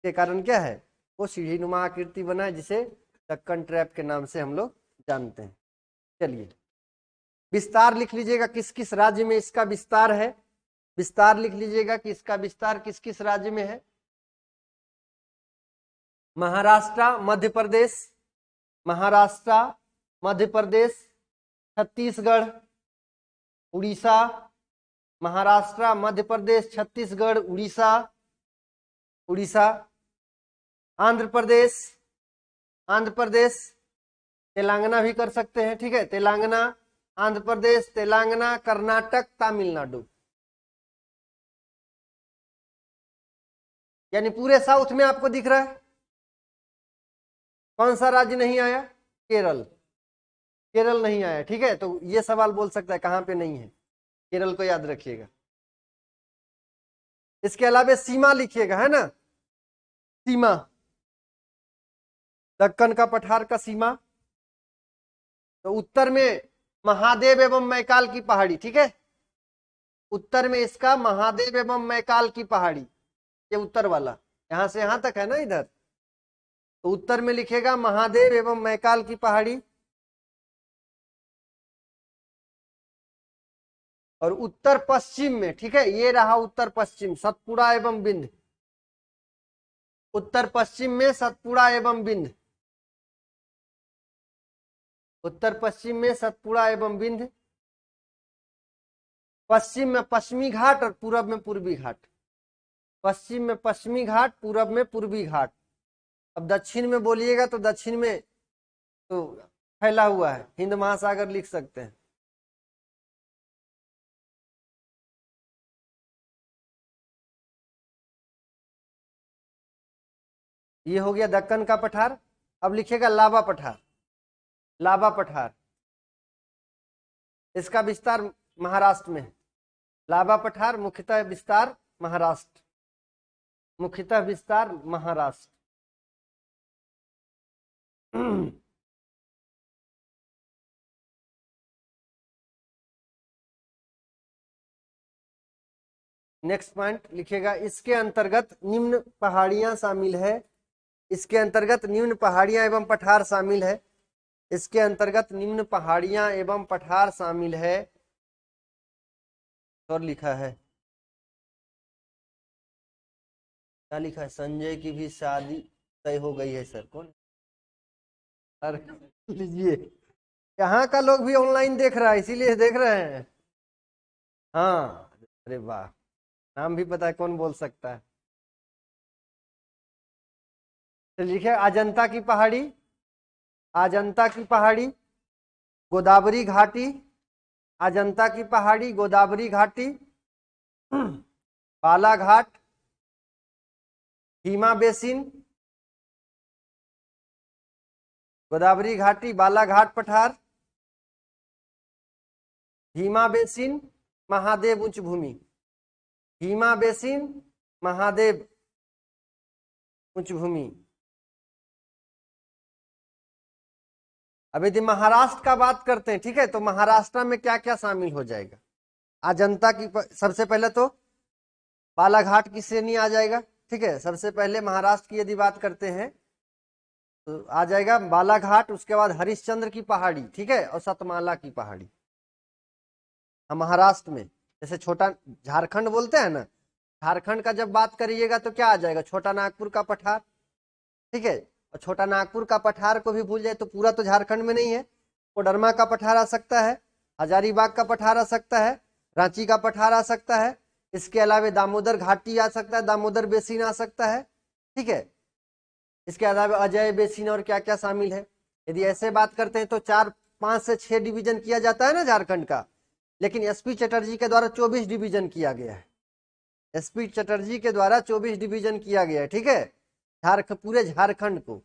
[SPEAKER 1] के कारण क्या है, वो सीढ़ी नुमा आकृति बना है, जिसे डेक्कन ट्रैप के नाम से हम लोग जानते हैं। चलिए विस्तार लिख लीजिएगा, किस किस राज्य में इसका विस्तार है। विस्तार लिख लीजिएगा कि इसका विस्तार किस किस राज्य में है। महाराष्ट्र, मध्य प्रदेश, महाराष्ट्र, मध्य प्रदेश, छत्तीसगढ़, उड़ीसा, महाराष्ट्र, मध्य प्रदेश, छत्तीसगढ़, उड़ीसा, उड़ीसा, आंध्र प्रदेश, आंध्र प्रदेश, तेलंगाना भी कर सकते हैं, ठीक है, तेलंगाना, आंध्र प्रदेश, तेलंगाना, कर्नाटक, तमिलनाडु। यानी पूरे साउथ में आपको दिख रहा है। कौन सा राज्य नहीं आया, केरल, केरल नहीं आया, ठीक है। तो ये सवाल बोल सकता है कहां पे नहीं है, केरल को याद रखिएगा। इसके अलावा सीमा लिखिएगा, है ना, सीमा, दक्कन का पठार का सीमा। तो उत्तर में महादेव एवं मैकाल की पहाड़ी, ठीक है, उत्तर में इसका महादेव एवं मैकाल की पहाड़ी, ये उत्तर वाला, यहां से यहां तक है ना इधर। तो उत्तर में लिखेगा महादेव एवं मैकाल की पहाड़ी। और उत्तर पश्चिम में, ठीक है, ये रहा उत्तर पश्चिम, सतपुड़ा एवं बिंद। उत्तर पश्चिम में सतपुड़ा एवं बिंद, उत्तर पश्चिम में सतपुड़ा एवं बिंद। पश्चिम में पश्चिमी घाट और पूरब में पूर्वी घाट। पश्चिम में पश्चिमी घाट, पूरब में पूर्वी घाट। अब दक्षिण में बोलिएगा तो दक्षिण में तो फैला हुआ है, हिंद महासागर लिख सकते हैं। ये हो गया दक्कन का पठार। अब लिखेगा लावा पठार, लावा पठार, इसका विस्तार महाराष्ट्र में है। लावा पठार मुख्यतः विस्तार महाराष्ट्र, मुख्यतः विस्तार महाराष्ट्र। नेक्स्ट पॉइंट लिखिएगा, इसके अंतर्गत निम्न पहाड़ियां शामिल है। इसके अंतर्गत निम्न पहाड़ियां एवं पठार शामिल है। इसके अंतर्गत निम्न पहाड़ियां एवं पठार शामिल है। और लिखा है, क्या लिखा है, संजय की भी शादी तय हो गई है। सर कौन, अरे लीजिए, यहाँ का लोग भी ऑनलाइन देख रहा है, इसीलिए देख रहे हैं। हाँ, अरे वाह, नाम भी पता है, कौन बोल सकता है। तो लिखे अजंता की पहाड़ी, अजंता की पहाड़ी, गोदावरी घाटी, अजंता की पहाड़ी, गोदावरी घाटी, बालाघाट, भीमा बेसिन, गोदावरी घाटी, बालाघाट पठार, भीमा बेसिन, महादेव उच्च भूमि, भीमा बेसिन, महादेव उच्च भूमि। अब यदि महाराष्ट्र का बात करते हैं, ठीक है, तो महाराष्ट्र में क्या क्या शामिल हो जाएगा? अजंता की सबसे पहले तो बालाघाट की श्रेणी आ जाएगा, ठीक है। सबसे पहले महाराष्ट्र की यदि बात करते हैं तो आ जाएगा बालाघाट, उसके बाद हरिश्चंद्र की पहाड़ी, ठीक है, और सतमाला की पहाड़ी। हम महाराष्ट्र में जैसे छोटा झारखंड बोलते हैं ना, झारखंड का जब बात करिएगा तो क्या आ जाएगा? छोटा नागपुर का पठार, ठीक है। और छोटा नागपुर का पठार को भी भूल जाए तो पूरा तो झारखंड में नहीं है, कोडरमा का पठार आ सकता है, हजारीबाग का पठार आ सकता है, रांची का पठार आ सकता है, इसके अलावा दामोदर घाटी आ सकता है, दामोदर बेसिन आ सकता है, ठीक है। इसके अलावा अजय बेसिन और क्या क्या शामिल है। यदि ऐसे बात करते हैं तो 4, 5 से 6 डिवीजन किया जाता है ना झारखंड का, लेकिन एसपी चटर्जी के द्वारा 24 डिवीजन किया गया है। एसपी चटर्जी के द्वारा 24 डिवीजन किया गया है, ठीक है। पूरे झारखंड को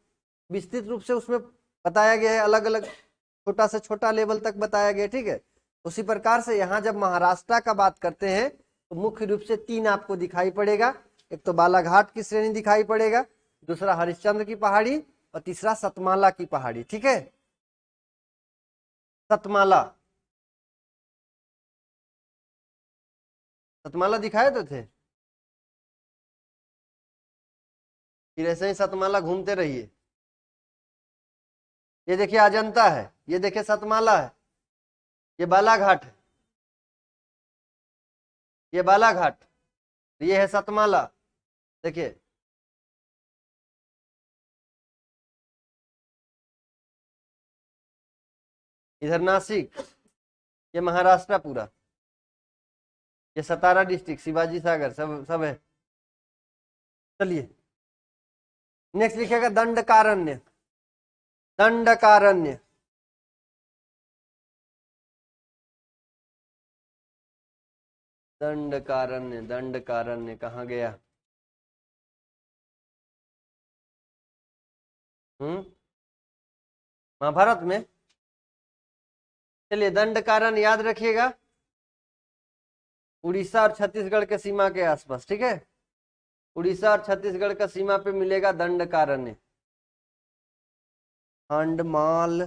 [SPEAKER 1] विस्तृत रूप से उसमें बताया गया है, अलग अलग छोटा से छोटा लेवल तक बताया गया, ठीक है। उसी प्रकार से यहाँ जब महाराष्ट्र का बात करते हैं तो मुख्य रूप से 3 आपको दिखाई पड़ेगा। एक तो बालाघाट की श्रेणी दिखाई पड़ेगा, दूसरा हरिश्चंद्र की पहाड़ी, और तीसरा सतमाला की पहाड़ी, ठीक है। सतमाला, सतमाला दिखाए तो थे, फिर ऐसे ही सतमाला घूमते रहिए। ये देखिए अजंता है, ये देखिए सतमाला है, ये बालाघाट है, ये बालाघाट, ये है सतमाला, देखिए। इधर नासिक, ये महाराष्ट्र पूरा, ये सतारा डिस्ट्रिक्ट, शिवाजी सागर, सब सब है। चलिए नेक्स्ट लिखेगा दंडकारण्य, दंडकारण्य, दंडकारण्य, दंडकारण्य कहाँ गया? महाभारत में। चलिए दंडकारण्य याद रखिएगा, उड़ीसा और छत्तीसगढ़ के सीमा के आसपास, ठीक है। उड़ीसा और छत्तीसगढ़ का सीमा पे मिलेगा दंडकारण्य। खंडमाल,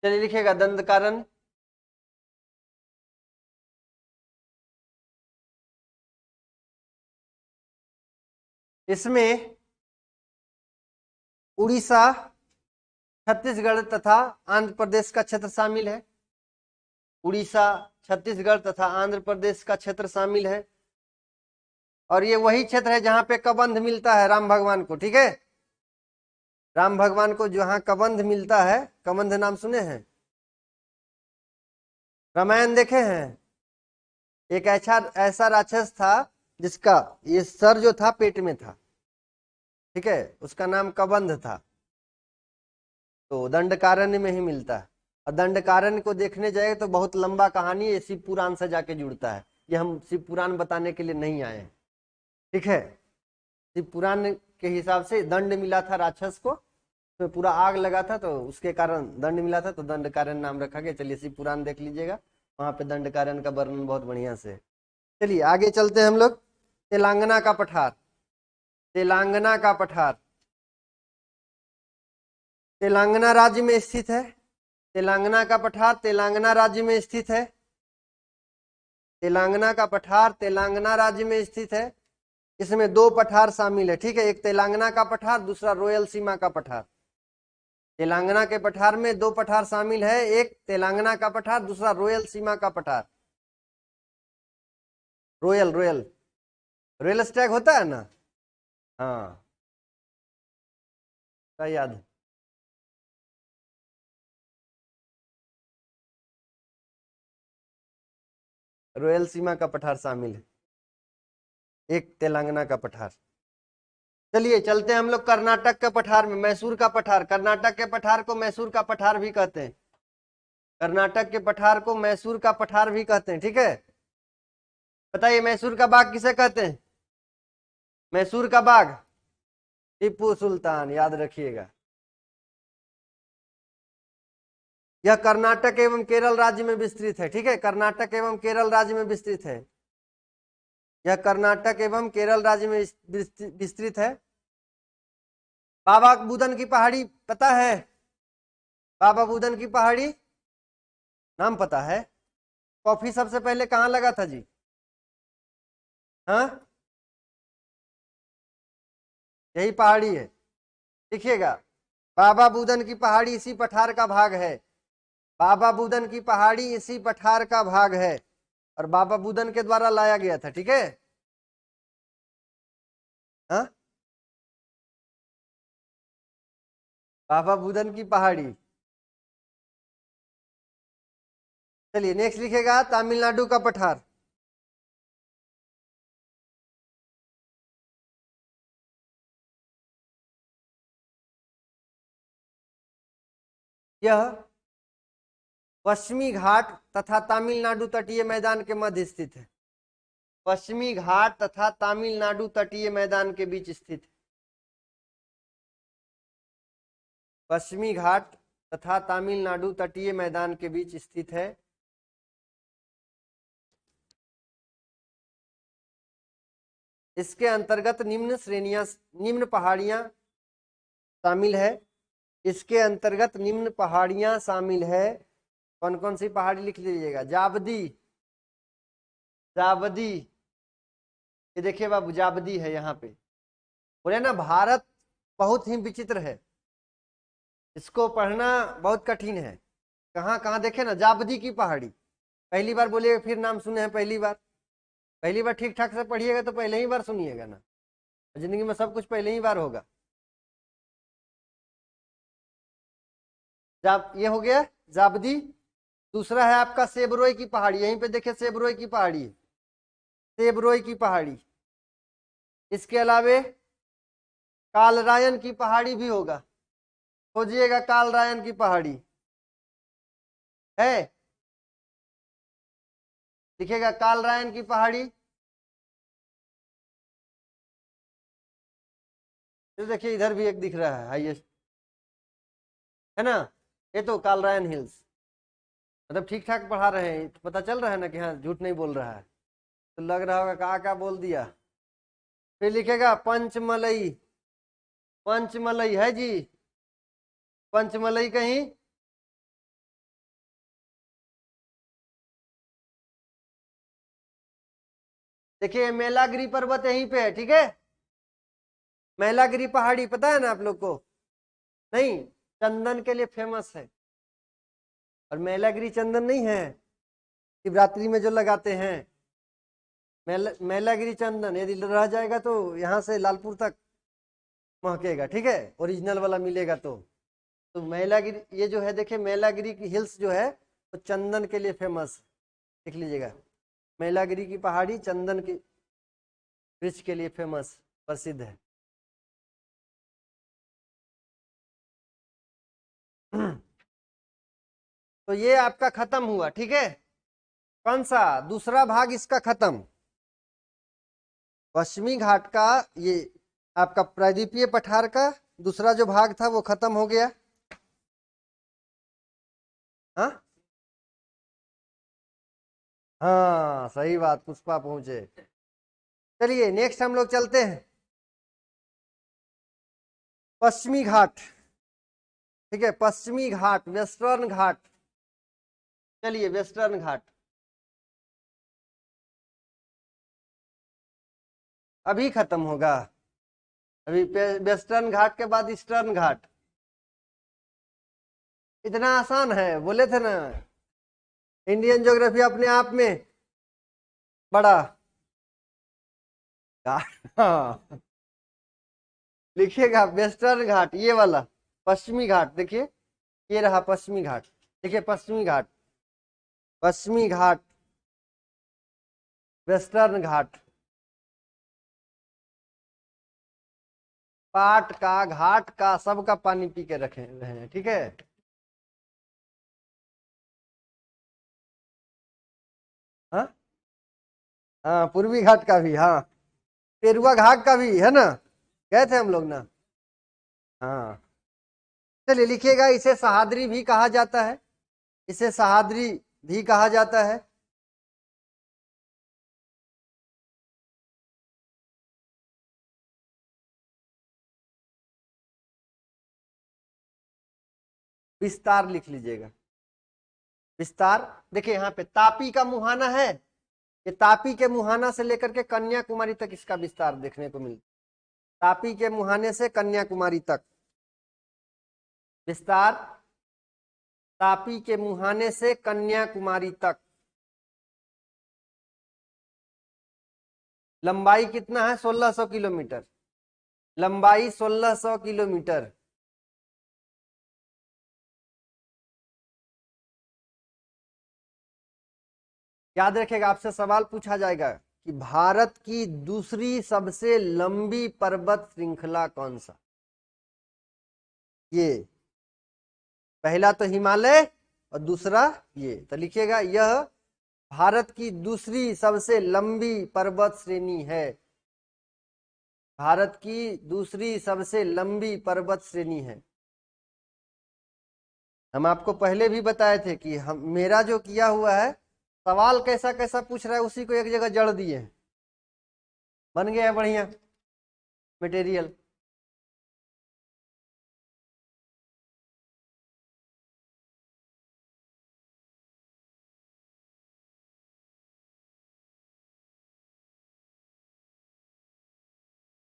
[SPEAKER 1] चलिए लिखिएगा दंडकारण्य। इसमें उड़ीसा, छत्तीसगढ़ तथा आंध्र प्रदेश का क्षेत्र शामिल है। उड़ीसा, छत्तीसगढ़ तथा आंध्र प्रदेश का क्षेत्र शामिल है, और ये वही क्षेत्र है जहां पे कबंध मिलता है राम भगवान को, ठीक है। राम भगवान को जहां कबंध मिलता है, कबंध नाम सुने हैं? रामायण देखे हैं? एक ऐसा राक्षस था जिसका ये सर जो था पेट में था, ठीक है, उसका नाम कबंध था। तो दंडकारण्य में ही मिलता है। और दंडकारण्य को देखने जाए तो बहुत लंबा कहानी है, शिव पुराण से जाके जुड़ता है। ये हम शिव पुराण बताने के लिए नहीं आए हैं, ठीक है। शिव पुराण के हिसाब से दंड मिला था राक्षस को, तो पूरा आग लगा था, तो उसके कारण दंड मिला था, तो दंडकारण्य नाम रखा गया। चलिए शिव पुराण देख लीजिएगा, वहां पे दंडकारण्य का वर्णन बहुत बढ़िया से। चलिए आगे चलते हैं हम लोग। तेलंगाना का पठार, तेलंगाना का पठार तेलंगाना राज्य में स्थित है। तेलंगाना का पठार तेलंगाना राज्य में स्थित है। तेलंगाना का पठार तेलंगाना राज्य में स्थित है। इसमें 2 पठार शामिल है, ठीक है। एक तेलंगाना का पठार, दूसरा रॉयल सीमा का पठार। तेलंगाना के पठार में 2 पठार शामिल है, एक तेलंगाना का पठार, दूसरा रॉयल सीमा का पठार। रॉयल रॉयल रॉयल स्टैग होता है ना, हाँ, क्या याद है? रॉयल सीमा का पठार शामिल है, एक तेलंगाना का पठार। चलिए चलते हैं हम लोग कर्नाटक के पठार में, मैसूर का पठार। कर्नाटक के पठार को मैसूर का पठार भी कहते हैं। कर्नाटक के पठार को मैसूर का पठार भी कहते हैं, ठीक है। बताइए मैसूर का बाग किसे कहते हैं? मैसूर का बाग टीपू सुल्तान, याद रखिएगा। यह कर्नाटक एवं केरल राज्य में विस्तृत है, ठीक है, कर्नाटक एवं केरल राज्य में विस्तृत है। यह कर्नाटक एवं केरल राज्य में विस्तृत है। बाबा बुदन की पहाड़ी पता है? बाबा बुदन की पहाड़ी नाम पता है? कॉफी सबसे पहले कहाँ लगा था जी? हाँ, यही पहाड़ी है, देखिएगा। बाबा बुदन की पहाड़ी इसी पठार का भाग है। बाबा बुदन की पहाड़ी इसी पठार का भाग है और बाबा बुदन के द्वारा लाया गया था, ठीक है। हाँ, बाबा बुदन की पहाड़ी। चलिए नेक्स्ट लिखेगा तमिलनाडु का पठार। यह पश्चिमी घाट तथा तमिलनाडु तटीय मैदान के मध्य स्थित है। पश्चिमी घाट तथा तमिलनाडु तटीय मैदान के बीच स्थित है। पश्चिमी घाट तथा तमिलनाडु तटीय मैदान के बीच स्थित है। इसके अंतर्गत निम्न श्रेणियां, निम्न पहाड़ियां शामिल है। इसके अंतर्गत निम्न पहाड़ियां शामिल है। कौन कौन सी पहाड़ी लिख लीजिएगा? जाबदी, जाबदी, ये देखिए बाबू जाबदी है यहाँ पे। बोले ना भारत बहुत ही विचित्र है, इसको पढ़ना बहुत कठिन है। कहाँ कहाँ देखे ना, जाबदी की पहाड़ी। पहली बार बोलिएगा, फिर नाम सुने हैं पहली बार। पहली बार ठीक ठाक से पढ़िएगा तो पहले ही बार सुनिएगा ना, जिंदगी में सब कुछ पहले ही बार होगा। ये हो गया जाबदी। दूसरा है आपका सेबरोई की पहाड़ी, यहीं पे देखिए सेबरोई की पहाड़ी है, सेबरोई की पहाड़ी। इसके अलावे कालरायन की पहाड़ी भी होगा, खोजिएगा कालरायन की पहाड़ी है, लिखेगा कालरायन की पहाड़ी। तो देखिए इधर भी एक दिख रहा है हाईएस्ट, है ना, ये तो कालरायन हिल्स। मतलब ठीक ठाक पढ़ा रहे हैं, तो पता चल रहा है ना कि हाँ झूठ नहीं बोल रहा है। तो लग रहा होगा कहा क्या बोल दिया। फिर लिखेगा पंचमलई, पंचमलई है जी, पंचमलई कहीं? देखिए मेलागिरी पर्वत यहीं पे है, ठीक है। मेलागिरी पहाड़ी पता है ना आप लोग को? नहीं, चंदन के लिए फेमस है। और मेलागिरी चंदन नहीं है, शिवरात्रि में जो लगाते हैं, मेलागिरी चंदन यदि रह जाएगा तो यहाँ से लालपुर तक महकेगा, ठीक है, ओरिजिनल वाला मिलेगा। तो मेलागिरी ये जो है देखिए, मेलागिरी की हिल्स जो है वो चंदन के लिए फेमस है, देख लीजिएगा। मेलागिरी की पहाड़ी चंदन की वृक्ष के लिए फेमस, प्रसिद्ध है। तो ये आपका खत्म हुआ, ठीक है। कौन सा दूसरा भाग इसका खत्म? पश्चिमी घाट का ये आपका प्रायद्वीपीय पठार का दूसरा जो भाग था वो खत्म हो गया। हाँ हाँ, सही बात, पुष्पा पहुंचे। चलिए नेक्स्ट हम लोग चलते हैं पश्चिमी घाट, ठीक है, पश्चिमी घाट, वेस्टर्न घाट। चलिए वेस्टर्न घाट अभी खत्म होगा। अभी वेस्टर्न घाट के बाद ईस्टर्न घाट। इतना आसान है, बोले थे ना, इंडियन ज्योग्राफी अपने आप में बड़ा हाँ। लिखिएगा वेस्टर्न घाट, ये वाला पश्चिमी घाट, देखिए ये रहा पश्चिमी घाट। देखिए पश्चिमी घाट, पश्चिमी घाट, वेस्टर्न घाट, पाट का घाट का सबका पानी पी के रखे रहे हैं, ठीक है। हाँ हाँ, पूर्वी घाट का भी, हाँ पेरुआ घाट का भी है ना, गए थे हम लोग ना। हाँ चलिए लिखिएगा, इसे सहाद्री भी कहा जाता है, इसे सहाद्री भी कहा जाता है। विस्तार लिख लीजिएगा, विस्तार। देखिए यहाँ पे तापी का मुहाना है, ये तापी के मुहाना से लेकर के कन्याकुमारी तक इसका विस्तार देखने को मिलता है। तापी के मुहाने से कन्याकुमारी तक विस्तार, तापी के मुहाने से कन्याकुमारी तक। लंबाई कितना है? 1600 किलोमीटर, लंबाई 1600 किलोमीटर। याद रखेगा, आपसे सवाल पूछा जाएगा कि भारत की दूसरी सबसे लंबी पर्वत श्रृंखला कौन सा? ये पहला तो हिमालय और दूसरा ये, तो लिखिएगा यह भारत की दूसरी सबसे लंबी पर्वत श्रेणी है, भारत की दूसरी सबसे लंबी पर्वत श्रेणी है। हम आपको पहले भी बताए थे कि हम, मेरा जो किया हुआ है सवाल कैसा कैसा पूछ रहा है उसी को एक जगह जड़ दिए हैं, बन गया है बढ़िया मटेरियल।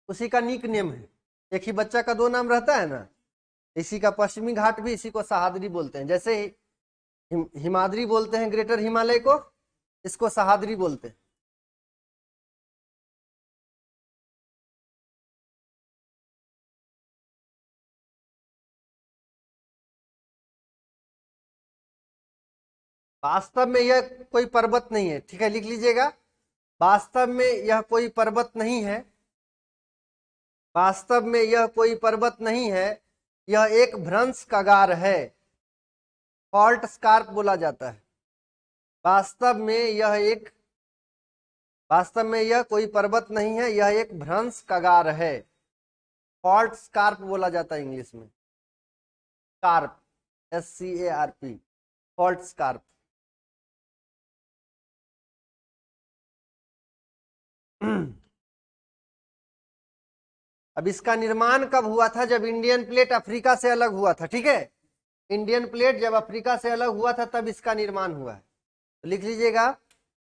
[SPEAKER 1] उसी का निक नेम है, एक ही बच्चा का दो नाम रहता है ना। इसी का पश्चिमी घाट भी इसी को सहाद्री बोलते हैं, जैसे हिमाद्री बोलते हैं ग्रेटर हिमालय को, इसको सहाद्री बोलते हैं। वास्तव में यह कोई पर्वत नहीं है, ठीक है, लिख लीजिएगा, वास्तव में यह कोई पर्वत नहीं है, वास्तव में यह कोई पर्वत नहीं है, यह एक भ्रंश कगार है, फॉल्ट स्कार्प बोला जाता है। वास्तव में यह एक, वास्तव में यह कोई पर्वत नहीं है, यह एक भ्रंश कगार है, फॉल्ट स्कार्प बोला जाता है इंग्लिश में, स्कार्प, SCARP, फॉल्ट स्कार्प। अब इसका निर्माण कब हुआ था? जब इंडियन प्लेट अफ्रीका से अलग हुआ था, ठीक है, इंडियन प्लेट जब अफ्रीका से अलग हुआ था तब इसका निर्माण हुआ है, तो लिख लीजिएगा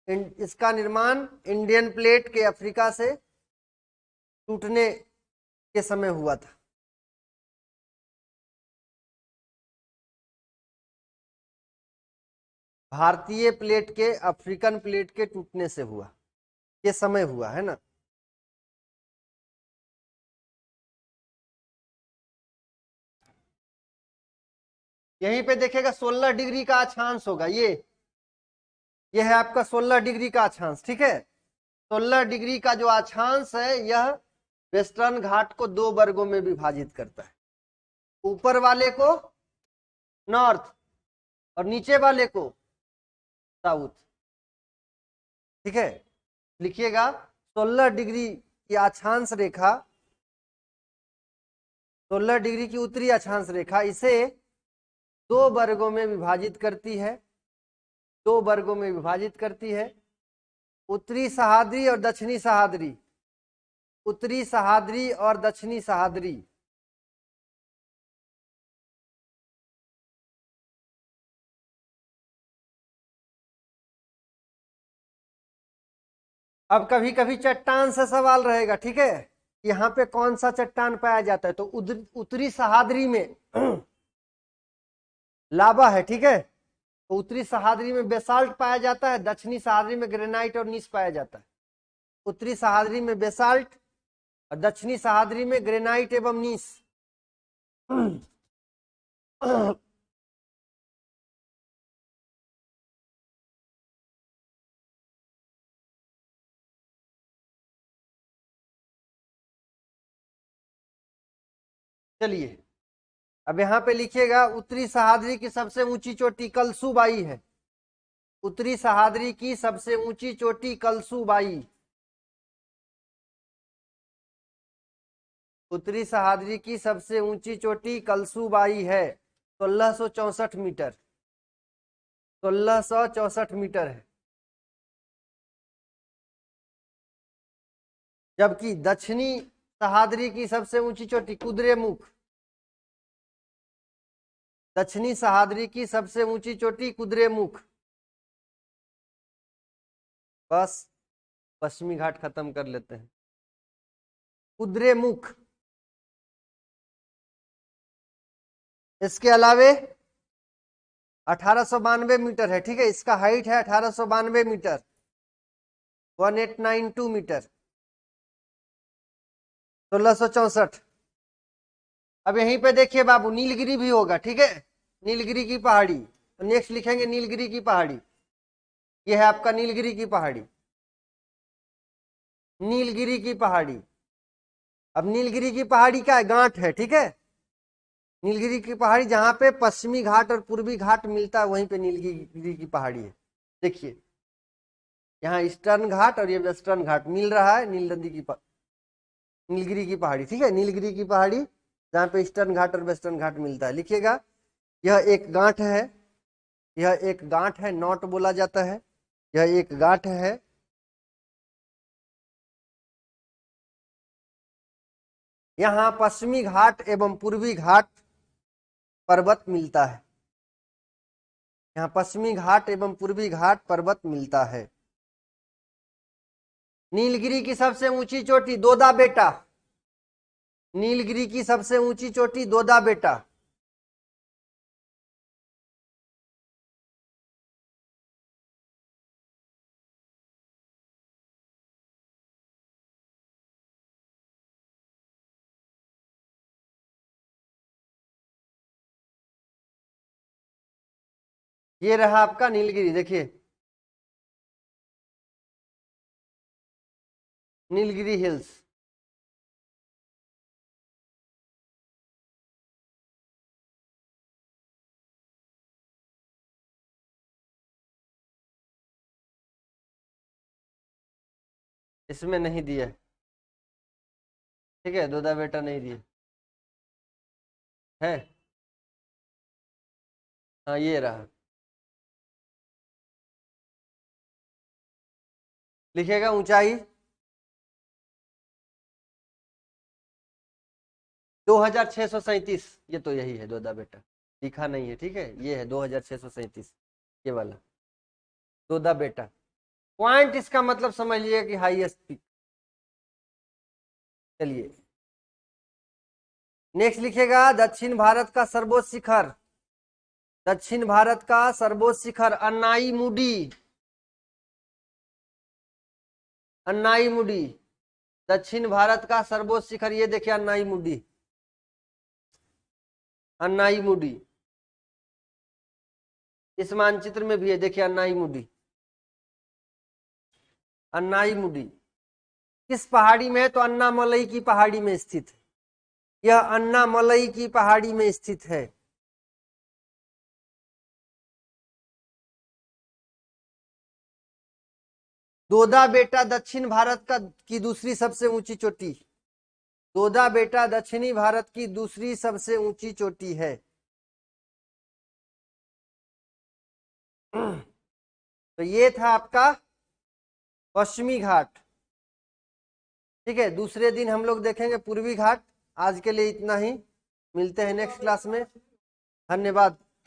[SPEAKER 1] इसका निर्माण इंडियन प्लेट के अफ्रीका से टूटने के समय हुआ था। भारतीय प्लेट के अफ्रीकन प्लेट के टूटने से हुआ, ये समय हुआ है ना। यहीं पे देखेगा 16 डिग्री का अक्षांश होगा, ये है आपका 16 डिग्री का अक्षांश, ठीक है। 16 डिग्री का जो अक्षांश है यह वेस्टर्न घाट को दो वर्गों में विभाजित करता है, ऊपर वाले को नॉर्थ और नीचे वाले को साउथ, ठीक है। लिखिएगा 16 डिग्री की अक्षांश रेखा, 16 डिग्री की उत्तरी अक्षांश रेखा इसे दो वर्गों में विभाजित करती है, दो वर्गों में विभाजित करती है, उत्तरी सहाद्री और दक्षिणी सहाद्री, उत्तरी सहाद्री और दक्षिणी सहाद्री। अब कभी कभी चट्टान से सवाल रहेगा, ठीक है, यहाँ पे कौन सा चट्टान पाया जाता है, तो उत्तरी सहाद्री में लावा है, ठीक है, तो उत्तरी सहाद्री में बेसाल्ट पाया जाता है, दक्षिणी सहाद्री में ग्रेनाइट और नीस पाया जाता है। उत्तरी सहाद्री में बेसाल्ट और दक्षिणी सहाद्री में ग्रेनाइट एवं नीस। चलिए अब यहाँ पे लिखिएगा उत्तरी सहाद्री की सबसे ऊंची चोटी कलसुबाई है, उत्तरी सह्याद्री की सबसे ऊंची चोटी कलसूबाई। उत्तरी सह्याद्री की सबसे ऊंची चोटी कलसूबाई है, 1664 मीटर। 1664 मीटर है। जबकि दक्षिणी सह्याद्री की सबसे ऊंची चोटी कुद्रेमुख, दक्षिणी सह्याद्री की सबसे ऊंची चोटी कुद्रेमुख। बस पश्चिमी घाट खत्म कर लेते हैं। कुद्रेमुख। इसके अलावे 1892 मीटर है, ठीक है, इसका हाइट है 1892 मीटर, 1892 मीटर, 1664। अब यहीं पे देखिए बाबू, नीलगिरी भी होगा, ठीक है, नीलगिरी की पहाड़ी। तो नेक्स्ट लिखेंगे नीलगिरी की पहाड़ी। यह है आपका नीलगिरी की पहाड़ी, नीलगिरी की पहाड़ी। अब नीलगिरी की पहाड़ी क्या है, गांठ है, ठीक है। नीलगिरी की पहाड़ी जहां पे पश्चिमी घाट और पूर्वी घाट मिलता है, वहीं पे नीलगिरी की पहाड़ी है। देखिए यहाँ ईस्टर्न घाट और ये वेस्टर्न घाट मिल रहा है, नील नदी की नीलगिरी की पहाड़ी, ठीक है, नीलगिरी की पहाड़ी जहाँ पे ईस्टर्न घाट और वेस्टर्न घाट मिलता है। लिखिएगा, यह एक गांठ है, यह एक गांठ है, नॉट बोला जाता है, यह एक गांठ है। यहाँ पश्चिमी घाट एवं पूर्वी घाट पर्वत मिलता है, यहाँ पश्चिमी घाट एवं पूर्वी घाट पर्वत मिलता है। नीलगिरी की सबसे ऊंची चोटी दोदा बेटा, नीलगिरी की सबसे ऊंची चोटी दोदा बेटा। ये रहा आपका नीलगिरी, देखिए नीलगिरी हिल्स। इसमें नहीं दिया, ठीक है, दोदा बेटा नहीं दिया है। हाँ ये रहा, लिखिएगा ऊंचाई 2637। ये तो यही है दोदा बेटा, लिखा नहीं है, ठीक है, ये है 2637, ये वाला दोदा बेटा। पॉइंट इसका मतलब समझ लीजिए कि हाईएस्ट पीक। चलिए नेक्स्ट लिखिएगा, दक्षिण भारत का सर्वोच्च शिखर, दक्षिण भारत का सर्वोच्च शिखर अन्नाई मुडी, अन्नाई मुडी। दक्षिण भारत का सर्वोच्च शिखर, ये देखिए अन्नाई मुडी, अन्नाई मुडी। इस मानचित्र में भी है, देखिए अन्नाई मुडी, अन्नाई मुडी किस पहाड़ी में है, तो अन्नामलई की पहाड़ी में स्थित है, यह अन्नामलई की पहाड़ी में स्थित है। दोदा बेटा दक्षिण भारत का की दूसरी सबसे ऊंची चोटी, दोदा बेटा दक्षिणी भारत की दूसरी सबसे ऊंची चोटी है। तो ये था आपका पश्चिमी घाट, ठीक है। दूसरे दिन हम लोग देखेंगे पूर्वी घाट। आज के लिए इतना ही, मिलते हैं नेक्स्ट क्लास में। धन्यवाद।